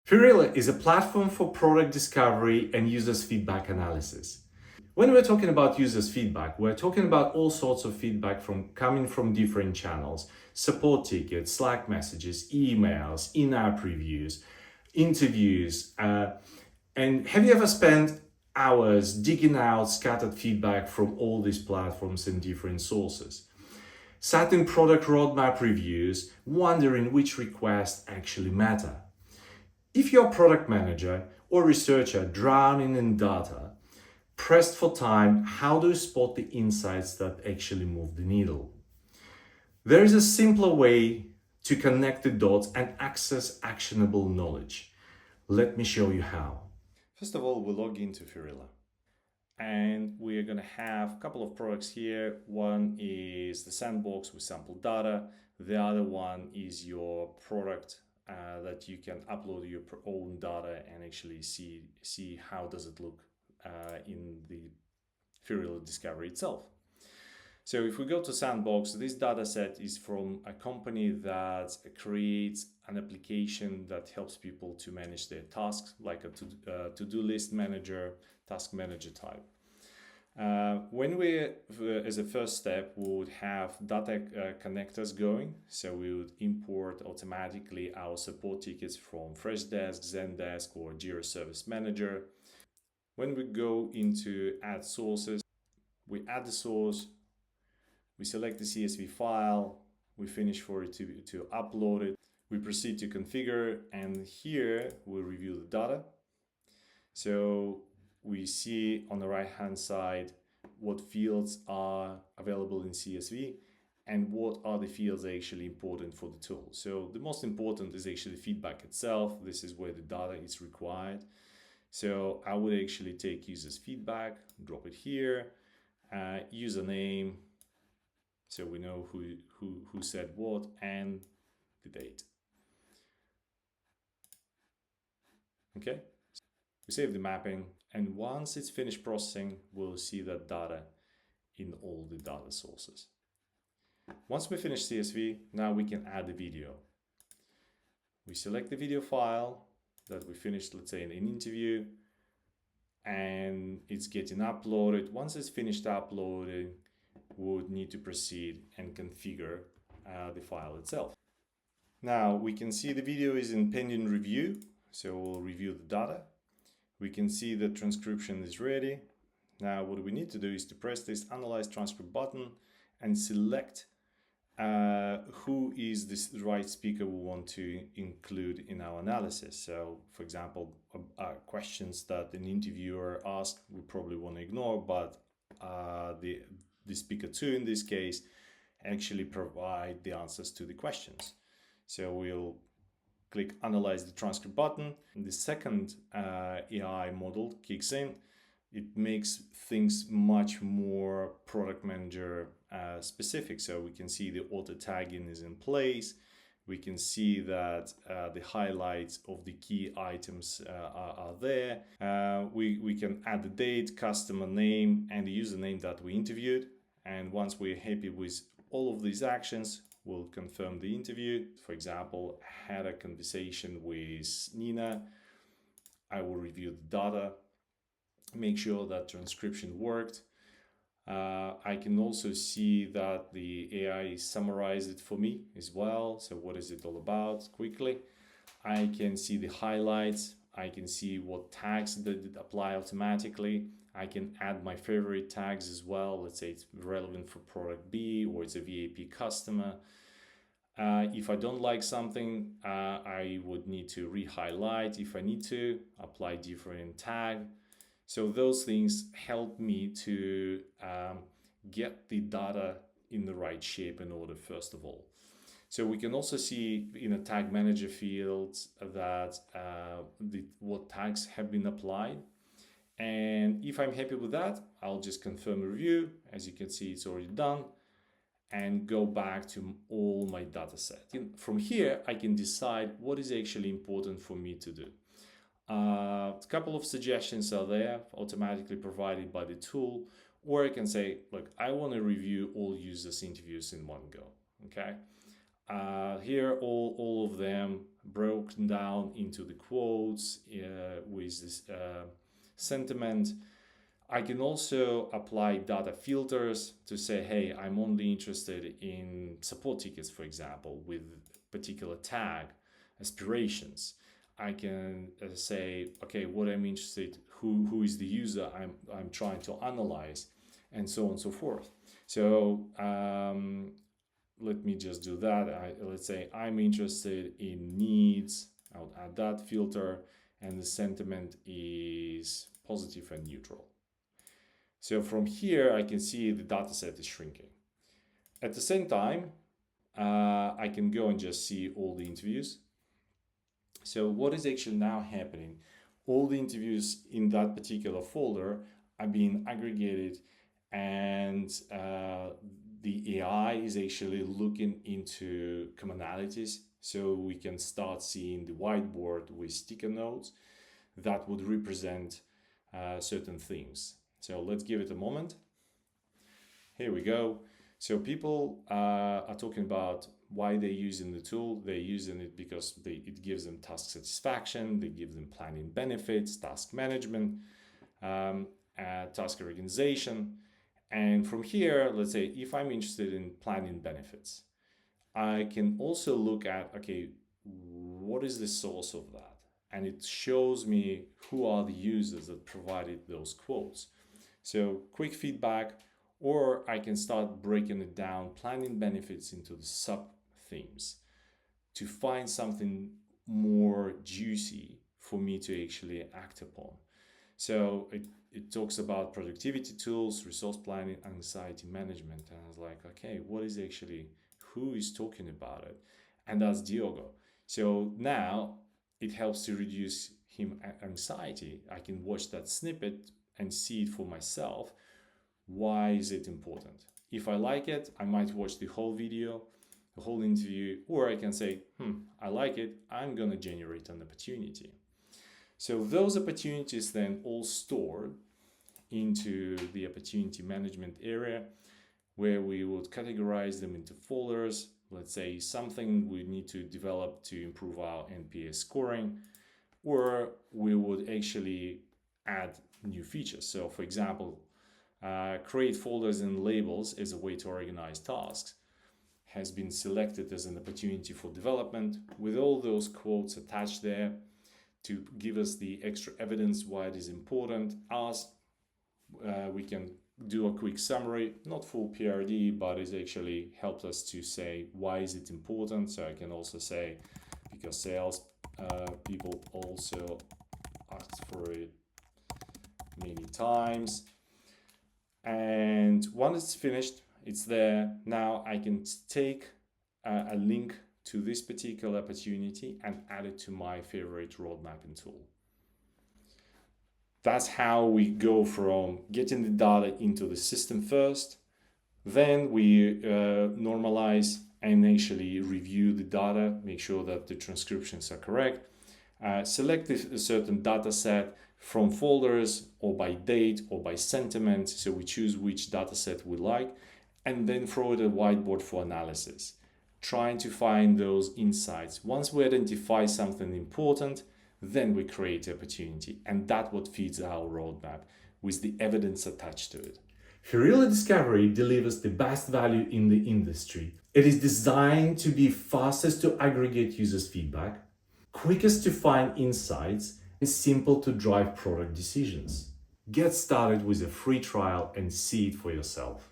Ferilla is a platform for product discovery and users' feedback analysis. When we're talking about users' feedback, we're talking about all sorts of feedback coming from different channels: support tickets, Slack messages, emails, in-app reviews, interviews. And have you ever spent hours digging out scattered feedback from all these platforms and different sources? Sat in product roadmap reviews, wondering which requests actually matter. If you're a product manager or researcher drowning in data, pressed for time, how do you spot the insights that actually move the needle? There is a simpler way to connect the dots and access actionable knowledge. Let me show you how. First of all, we'll log into Ferilla. And we're going to have a couple of products here. One is the sandbox with sample data. The other one is your product that you can upload your own data and actually see how does it look in the Ferilla Discovery itself. So if we go to Sandbox, this data set is from a company that creates an application that helps people to manage their tasks, like a to-do list manager, task manager type. When we, as a first step, would have data connectors going, so we would import automatically our support tickets from Freshdesk, Zendesk, or Jira Service Manager. When we go into add sources, we add the source, we select the CSV file, we finish for it to upload it, we proceed to configure, and here we'll review the data. So we see on the right hand side what fields are available in CSV and what are the fields actually important for the tool. So the most important is actually feedback itself. This is where the data is required. So I would actually take users feedback, drop it here, username, so we know who said what, and the date. Okay, we save the mapping, and once it's finished processing, we'll see that data in all the data sources. Once we finish CSV, now we can add the video. We select the video file that we finished, let's say in an interview, and it's getting uploaded. Once it's finished uploading, we would need to proceed and configure the file itself. Now we can see the video is in pending review, so we'll review the data. We can see the transcription is ready. Now what we need to do is to press this Analyze Transcript button and select who is this right speaker we want to include in our analysis. So for example, questions that an interviewer asked we probably want to ignore, but the speaker 2 in this case actually provide the answers to the questions. So we'll click Analyze the Transcript button. And the second AI model kicks in. It makes things much more product manager specific. So we can see the auto tagging is in place. We can see that the highlights of the key items are there. We can add the date, customer name, and the username that we interviewed. And once we're happy with all of these actions, we'll confirm the interview. For example, I had a conversation with Nina. I will review the data, make sure that transcription worked. I can also see that the AI summarized it for me as well. So what is it all about quickly? I can see the highlights. I can see what tags did it apply automatically. I can add my favorite tags as well. Let's say it's relevant for product B or it's a VIP customer. If I don't like something, I would need to re-highlight. If I need to, apply different tag. So those things help me to get the data in the right shape and order first of all. So we can also see in a tag manager fields that what tags have been applied. And if I'm happy with that, I'll just confirm review. As you can see, it's already done, and go back to all my data set. From here, I can decide what is actually important for me to do. A couple of suggestions are there, automatically provided by the tool, or I can say, look, I want to review all users' interviews in one go. Okay, here all of them broken down into the quotes with this sentiment. I can also apply data filters to say, hey, I'm only interested in support tickets, for example, with particular tag aspirations. I can say, okay, what I'm interested, who is the user I'm trying to analyze, and so on and so forth. So let me just do that. Let's say I'm interested in needs. I'll add that filter, and the sentiment is positive and neutral. So from here, I can see the data set is shrinking. At the same time, I can go and just see all the interviews. So what is actually now happening? All the interviews in that particular folder are being aggregated, and the AI is actually looking into commonalities. So we can start seeing the whiteboard with sticker notes that would represent certain themes. So let's give it a moment. Here we go. So people are talking about why they're using the tool. They're using it because it gives them task satisfaction, they give them planning benefits, task management, task organization. And from here, let's say if I'm interested in planning benefits, I can also look at, okay, what is the source of that? And it shows me who are the users that provided those quotes. So quick feedback, or I can start breaking it down, planning benefits into the sub themes to find something more juicy for me to actually act upon. So it talks about productivity tools, resource planning, anxiety management. And I was like, okay, what is actually, who is talking about it? And that's Diogo. So now it helps to reduce him anxiety. I can watch that snippet and see it for myself. Why is it important? If I like it, I might watch the whole video, the whole interview, or I can say, I like it, I'm gonna generate an opportunity. So those opportunities then all stored into the opportunity management area, where we would categorize them into folders. Let's say something we need to develop to improve our NPS scoring, or we would actually add new features. So for example, create folders and labels as a way to organize tasks has been selected as an opportunity for development, with all those quotes attached there to give us the extra evidence why it is important. We can do a quick summary, not full PRD, but it actually helps us to say why is it important. So I can also say, because sales people also asked for it many times. And once it's finished, it's there. Now I can take a link to this particular opportunity and add it to my favorite road mapping tool. That's how we go from getting the data into the system first, then we normalize and actually review the data, make sure that the transcriptions are correct, select a certain data set from folders or by date or by sentiment, so we choose which data set we like, and then throw it at whiteboard for analysis, trying to find those insights. Once we identify something important, then we create opportunity, and that's what feeds our roadmap with the evidence attached to it. Ferilla Discovery delivers the best value in the industry. It is designed to be fastest to aggregate users' feedback, quickest to find insights, and simple to drive product decisions. Get started with a free trial and see it for yourself.